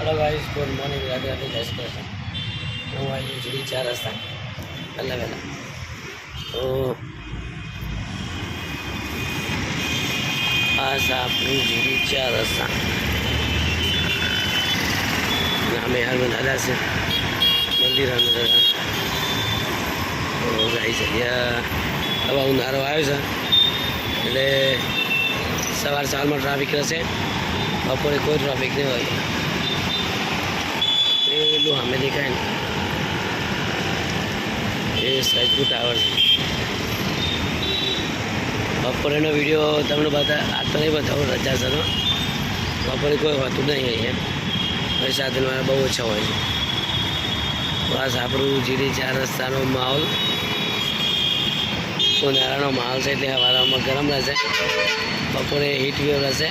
Hello guys, good morning, Radhe Radhe, जय श्री कृष्ण। હું આવી જુડી 4 રસ્તા પહેલાં તો આ આપણી જુડી 4 રસ્તા અમે હાલમાં દાદા છે મંદિર હાલમાં દાદા તો ગાઈ છે હવે ઉનાળો આવ્યો છે એટલે સવાર સવારમાં ટ્રાફિક રહેશે, બપોરે કોઈ ટ્રાફિક નહીં હોય। પેલું અમે દેખાય ને એ સજપુર ટાવર છે। બપોરેનો વિડીયો તમને આ તો નહીં બતાવું, રજા છે તો બપોરે કોઈ હોતું નહીં અહીંયા, પછી સાધનવાળા બહુ ઓછા હોય છે। બસ આપણું જીડી 4 રસ્તાનો માહોલ ઉનાળાનો માહોલ છે, એટલે હવારમાં ગરમ રહેશે, બપોરે હીટ વેવ રહેશે,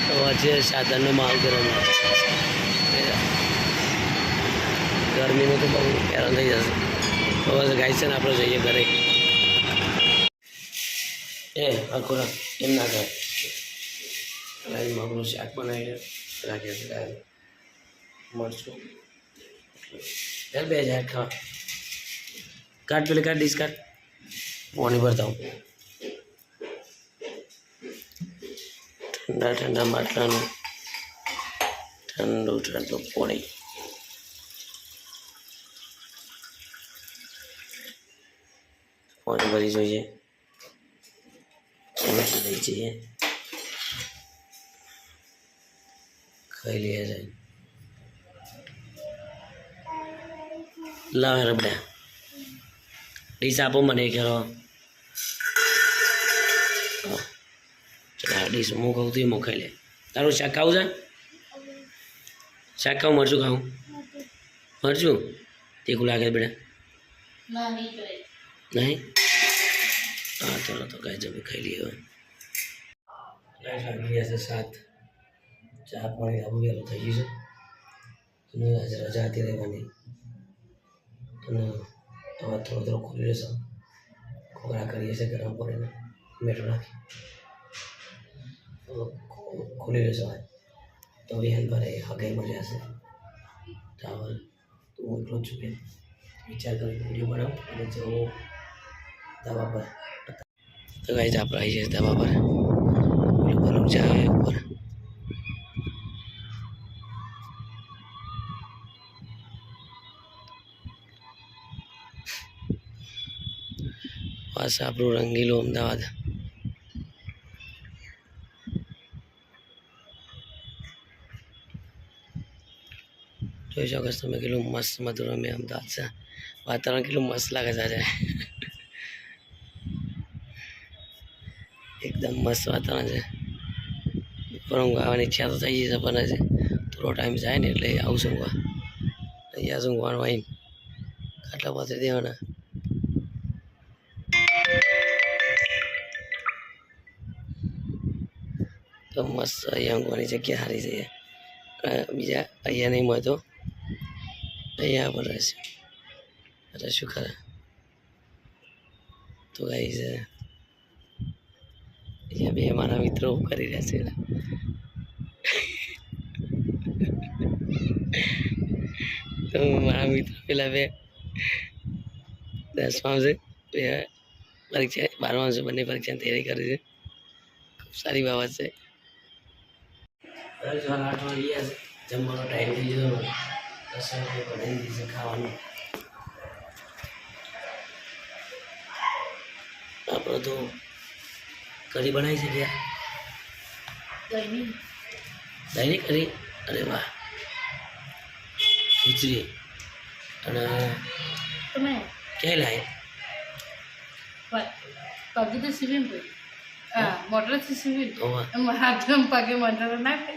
તો વચ્ચે સાધનનો માહોલ ગરમ રહેશે। ગરમીનું તો બહુ હેરાન થઈ જશે। તો બસ ગાય છે ને આપણે જઈએ ઘરે। એ અખોરા એમ ના કરે, ગાય મગનું શાક બનાવીને રાખ્યા છે, ગાય મરચું ચાલ 2000 ખાવા કાટ, પેલે કાટ, ડીશ કાટ, પાણી ભરતા હું ઠંડા ઠંડા માટલાનું ઠંડુ ઠંડુ પાણી। પાણી ભરી જોઈએ, લઈ જઈએ, ખાઈ લઈએ જાય। લાવે રબડા ડીશ આપો મને, કરો ડીશ હું કહું તો એ ખાઈ લે। તારું શાક ખાવું છે? શાક ખાવું, મરચું ખાવું? મરચું તીખું લાગે બેટા? નહીં? હા ચાલો તો ગાય જમી ખાઈ લઈએ। હવે ગાય લાગી ગયા છે 7, ચા પાણી આવું વહેલું થઈ ગયું છે, આજે રજા હતી રહેવાની, અને હવે થોડો ખુલી રહેશે, ખોખરા કરીએ છીએ ગરમ પાણીને મીઠું નાખી, ખુલી રહેશે તો વિહાન ભરે હગાઈમાં જશે ટાવર। તો હું એટલો જ છું, વિચાર કરી વિડીયો બનાવું અને જવું ધાબા પર। તો ગાઈસ આપણે આવી જઈએ ધાબા પર, બલૂન જાય ઉપર, બસ આપણું રંગીલું અમદાવાદ। જોઈ શકો છો તમે કેટલું મસ્ત મધુર અમે અમદાવાદ છે, વાતાવરણ કેટલું મસ્ત લાગે છે આજે, એકદમ મસ્ત વાતાવરણ છે। ઉપર ઊંઘ આવવાની ઈચ્છા તો થઈ જશે, પણ છે થોડો ટાઈમ જાય ને એટલે આવું ઊંઘવા, અહીંયા ઊંઘવાનું આવીને ખાટલા પાસે દેવાના। તો મસ્ત અહીંયા ઊંઘવાની જગ્યા સારી છે, બીજા અહીંયા નહીં મળતો, અહીંયા પર રહેશે એટલે શું ખરે। તો ગાઈસ અહીંયા બે મારા મિત્રો કરી રહ્યા છે, તો મારા મિત્રો પેલા બે 10માં છે, પરીક્ષા 12માં છે, બંને પરીક્ષાની તૈયારી કરે છે, ખૂબ સારી બાબત છે। 8 વાગી ગયા છે, જમવાનો ટાઈમ થઈ ગયો, 10 વાગે બનાવી દીધું ખાવાનું। આપણે તો કઢી બનાવી છે, ગયા દહીંની કઢી, અરે વાહ, ખીચડી, અને ક્યાંય લાય પગે તો સિવિલ મોટરથી સિવિલ હાથમાં પગે મોટર નાખે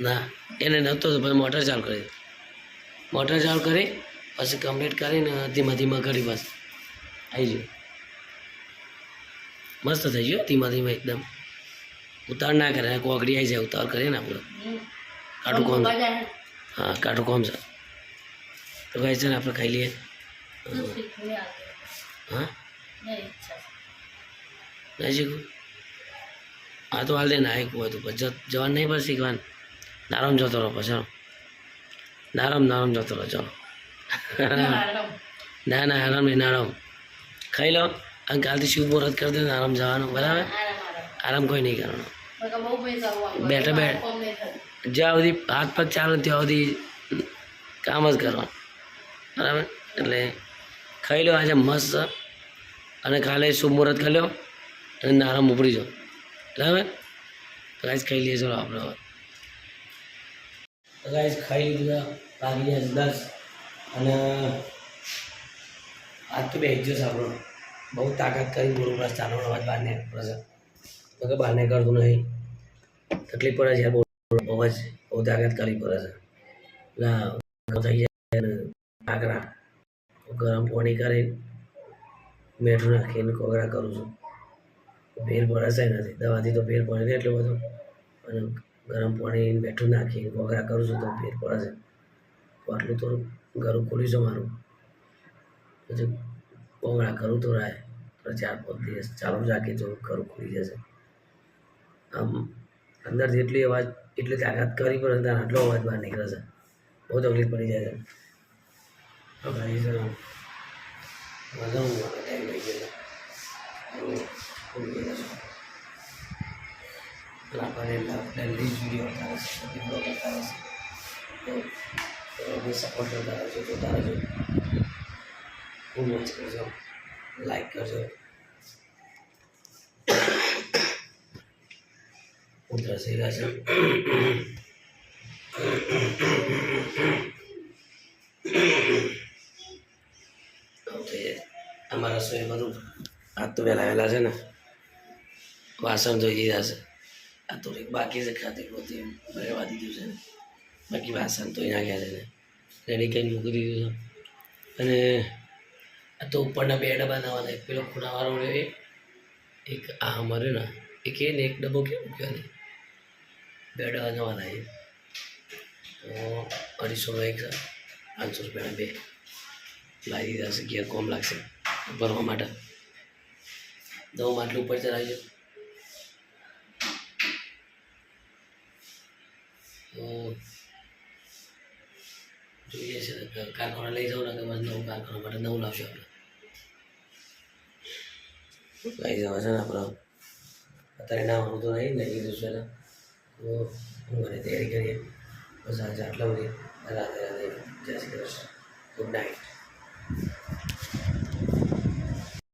ના, એને નહોતો તો પછી મોટર ચાલુ કરી, મોટર ચાલુ કરી પછી કમ્પ્લીટ કરીને ધીમા ધીમા કરી, બસ આવી ગયું, મસ્ત થઈ ગયું, ધીમા ધીમા એકદમ, ઉતાર ના કરે, કોકડી આવી જાય ઉતાર કરીએ ને આપણે, કાઠું કોમ, હા કાઠું કોમ છે। તો ગાય છે ને આપણે ખાઈ લઈએ। હા નહીં શીખવું, હા તો હાલ દે ના એક હોય તો પછી જવાનું નહીં, પણ શીખવાનું નારામ જતો રહો પછી। નારામ નારામ જતો રહો ચાલો આરામ. ના ના આરામ નહીં આરામ ખાઈ લો અને કાલથી શુભ મુહૂર્ત કરી દો આરામ જવાનું બરાબર આરામ કોઈ નહીં કરવાનો બહુ પૈસા આવવા. બેઠા બેઠ જ્યાં સુધી હાથ પગ ચાલે ત્યાં સુધી કામ જ કરવાનું બરાબર એટલે ખાઈ લો આજે મસ્ત અને કાલે શુભ મુહૂર્ત કરી લો અને નારામ ઉપડી જાઓ બરાબર તો ગાઈસ ખાઈ લઈએ ચલો આપણે તો ગાઈસ ખાઈ લીધું વાગી ગયા 10 અને આજ તો બે દિવસ આપણો બહુ તાકાત કરી બોલું બસ ચાલવાનો અવાજ બહાર ને પડે તો કે બહાર ને કરતું નહીં તકલીફ પડે છે બહુ જ બહુ તાકાત કરવી પડે છે એટલે થઈ જાય ને આકરા ગરમ પાણી કરી મીઠું નાખીને કોગળા કરું છું ભેર પડે છે નથી દવાથી તો ભેર પડે ને એટલું બધું અને ગરમ પાણી મીઠું નાખીને કોગળા કરું છું તો ભેર પડે છે તો આટલું થોડું ઘરું ખુલ્યું છે મારું પછી કોગળા કરું તો રાય 4-5 દિવસ ચાલુ રાખી તો ઘરું ખુલી જશે આમ અંદરથી એટલી તાકાત કરી પણ અંદર આટલો અવાજ બહાર નીકળે છે બહુ તકલીફ પડી જાય છે તો ભાઈ સર મજા ટાઈમ લઈ ગયો આપણને ડેલી વિડીયો બતાવે છે સપોર્ટ કરતા રહેજો જોતા રહેજો ખૂબ મચ કરજો લાઈક કરજો ઉધરસ થઈ ગયા છે અમારા રસોઈ બધું આજ તો વહેલા છે ને વાસણ ધોઈ દીધા છે આ તો બાકી છે ખાતી પોતી રહેવા દીધું છે ને બાકી વાસણ ધોઈ નાખ્યા છે ને રેડી કરીને મૂકી દીધું છે અને આ તો ઉપરના 2 ડબ્બા નવાના એક પેલો ખૂણાવાળો રહે એક આ અમારે ને એક એ ને એક ડબ્બો કેમ મૂક્યો ને 2 ડબ્બા નવાના એ તો 250 એક 500 રૂપિયાના 2 લાવી દીધા છે ઘેર કોમ લાગશે ભરવા માટે દવા માટલું ઉપર ચલાવી તો જોઈએ છે કારખાના લઈ જાઉં ને કે બસ નવું કારખાના માટે નવું લાવશું આપણે લઈ જવા છે ને આપણે અત્યારે નાવાનું તો નહીં લઈ લીધું છે ને તો ઊંઘવાની તૈયારી કરીએ બસ આજે આટલા બધી રાધે રાધે જય શ્રી કૃષ્ણ ગુડ નાઇટ